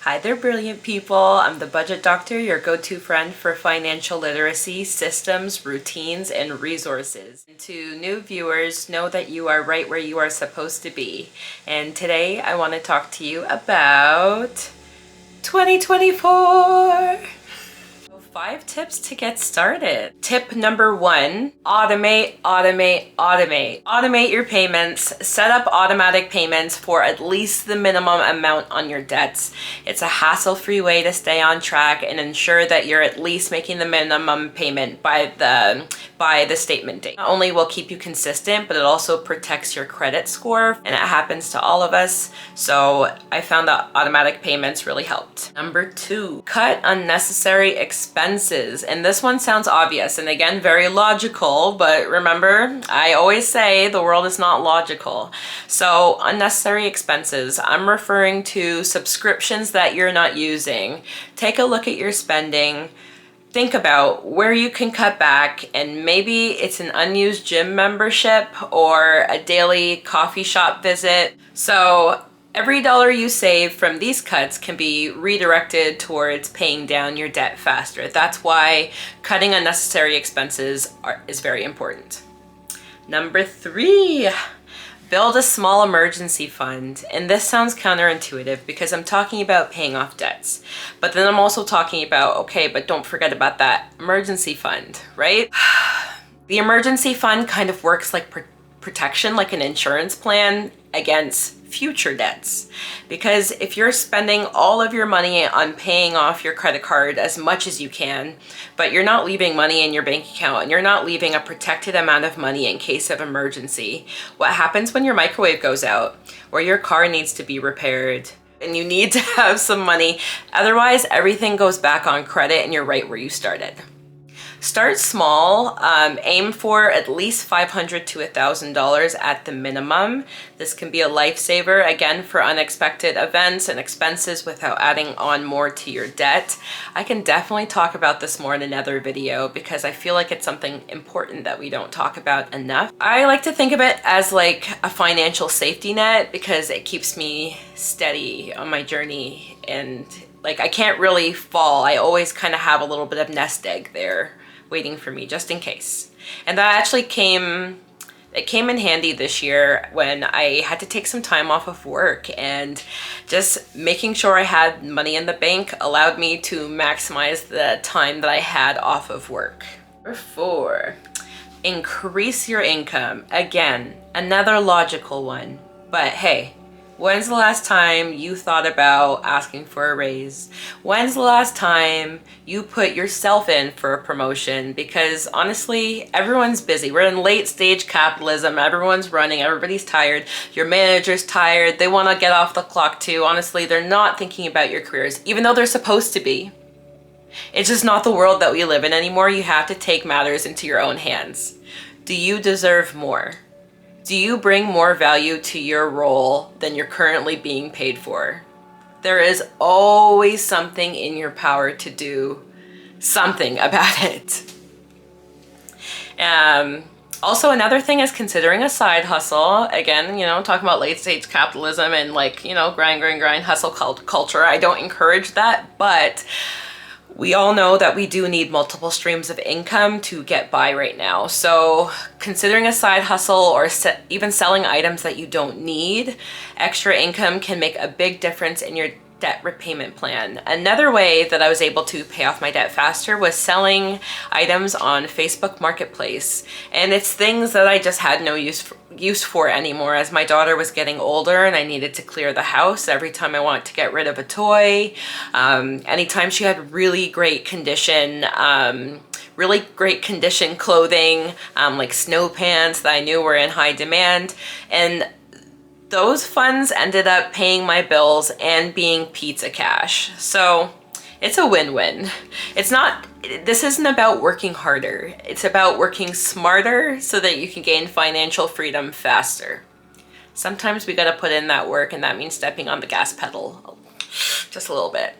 Hi there, brilliant people. I'm the Budget Doctor, your go-to friend for financial literacy, systems, routines, and resources. And to new viewers, know that you are right where you are supposed to be. And today I want to talk to you about 2024. 5 tips to get started. Tip number 1, automate, automate, automate. Automate your payments. Set up automatic payments for at least the minimum amount on your debts. It's a hassle-free way to stay on track and ensure that you're at least making the minimum payment by the statement date. Not only will keep you consistent, but it also protects your credit score, and it happens to all of us. So I found that automatic payments really helped. Number 2, cut unnecessary expenses. And this one sounds obvious and again, very logical, but remember, I always say the world is not logical. So unnecessary expenses, I'm referring to subscriptions that you're not using. Take a look at your spending. Think about where you can cut back, and maybe it's an unused gym membership or a daily coffee shop visit. So every dollar you save from these cuts can be redirected towards paying down your debt faster. That's why cutting unnecessary expenses is very important. Number 3, build a small emergency fund. And this sounds counterintuitive because I'm talking about paying off debts. But then I'm also talking about, okay, but don't forget about that emergency fund, right? The emergency fund kind of works like protection, like an insurance plan against future debts. Because if you're spending all of your money on paying off your credit card as much as you can, but you're not leaving money in your bank account and you're not leaving a protected amount of money in case of emergency, what happens when your microwave goes out or your car needs to be repaired and you need to have some money? Otherwise, everything goes back on credit and you're right where you started. Start small, aim for at least $500 to $1,000 at the minimum. This can be a lifesaver, again, for unexpected events and expenses without adding on more to your debt. I can definitely talk about this more in another video because I feel like it's something important that we don't talk about enough. I like to think of it as like a financial safety net because it keeps me steady on my journey, and like I can't really fall. I always kind of have a little bit of nest egg there waiting for me just in case. And that actually came in handy this year when I had to take some time off of work, and just making sure I had money in the bank allowed me to maximize the time that I had off of work. Number 4, increase your income. Again, another logical one, but hey, when's the last time you thought about asking for a raise? When's the last time you put yourself in for a promotion? Because honestly, everyone's busy. We're in late stage capitalism. Everyone's running. Everybody's tired. Your manager's tired. They want to get off the clock too. Honestly, they're not thinking about your careers, even though they're supposed to be. It's just not the world that we live in anymore. You have to take matters into your own hands. Do you deserve more? Do you bring more value to your role than you're currently being paid for? There is always something in your power to do something about it. Also, another thing is considering a side hustle. Again, talking about late stage capitalism and grind, hustle culture. I don't encourage that, but we all know that we do need multiple streams of income to get by right now. So considering a side hustle or even selling items that you don't need, extra income can make a big difference in your debt repayment plan. Another way that I was able to pay off my debt faster was selling items on Facebook Marketplace. And it's things that I just had no use for anymore as my daughter was getting older and I needed to clear the house every time I wanted to get rid of a toy. Anytime she had really great condition clothing, like snow pants that I knew were in high demand. And those funds ended up paying my bills and being pizza cash. So it's a win-win. This isn't about working harder. It's about working smarter so that you can gain financial freedom faster. Sometimes we gotta put in that work, and that means stepping on the gas pedal just a little bit.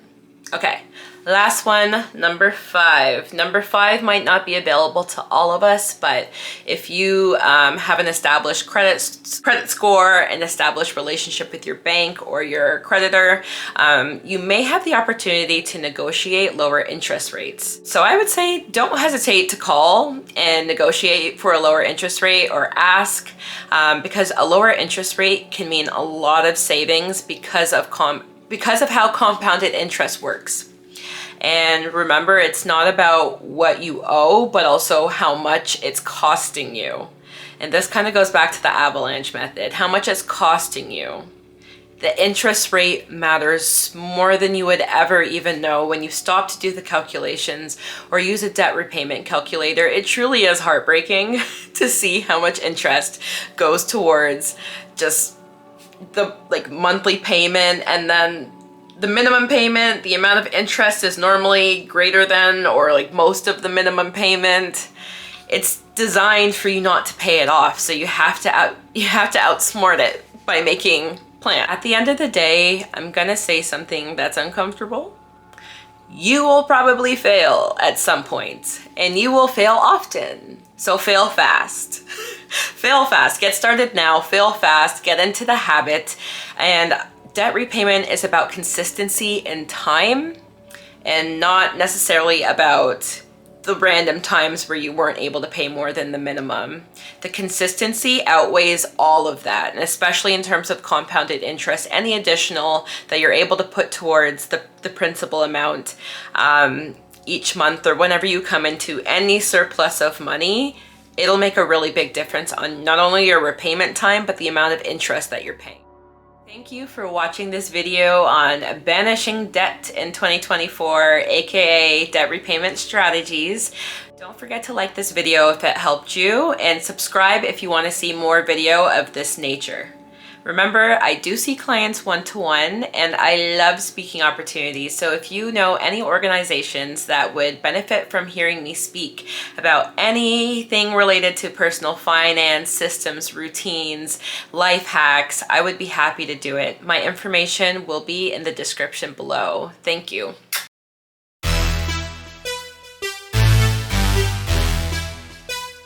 Okay, last one, number 5. Number 5 might not be available to all of us, but if you have an established credit score, an established relationship with your bank or your creditor, you may have the opportunity to negotiate lower interest rates. So I would say don't hesitate to call and negotiate for a lower interest rate or ask, because a lower interest rate can mean a lot of savings because of how compounded interest works. And remember, it's not about what you owe, but also how much it's costing you. And this kind of goes back to the avalanche method, how much it's costing you. The interest rate matters more than you would ever even know when you stop to do the calculations or use a debt repayment calculator. It truly is heartbreaking to see how much interest goes towards just the monthly payment, and then the minimum payment, the amount of interest is normally greater than or most of the minimum payment. It's designed for you not to pay it off, so you have to outsmart it by making plans. At the end of the day, I'm gonna say something that's uncomfortable. You will probably fail at some point, and you will fail often. So fail fast. Fail fast. Get started now. Fail fast. Get into the habit. And debt repayment is about consistency and time, and not necessarily about the random times where you weren't able to pay more than the minimum. The consistency outweighs all of that, and especially in terms of compounded interest, any additional that you're able to put towards the principal amount each month, or whenever you come into any surplus of money, it'll make a really big difference on not only your repayment time, but the amount of interest that you're paying. Thank you for watching this video on banishing debt in 2024, aka debt repayment strategies. Don't forget to like this video if it helped you, and subscribe if you want to see more video of this nature. Remember, I do see clients one-to-one, and I love speaking opportunities. So if you know any organizations that would benefit from hearing me speak about anything related to personal finance, systems, routines, life hacks, I would be happy to do it. My information will be in the description below. Thank you.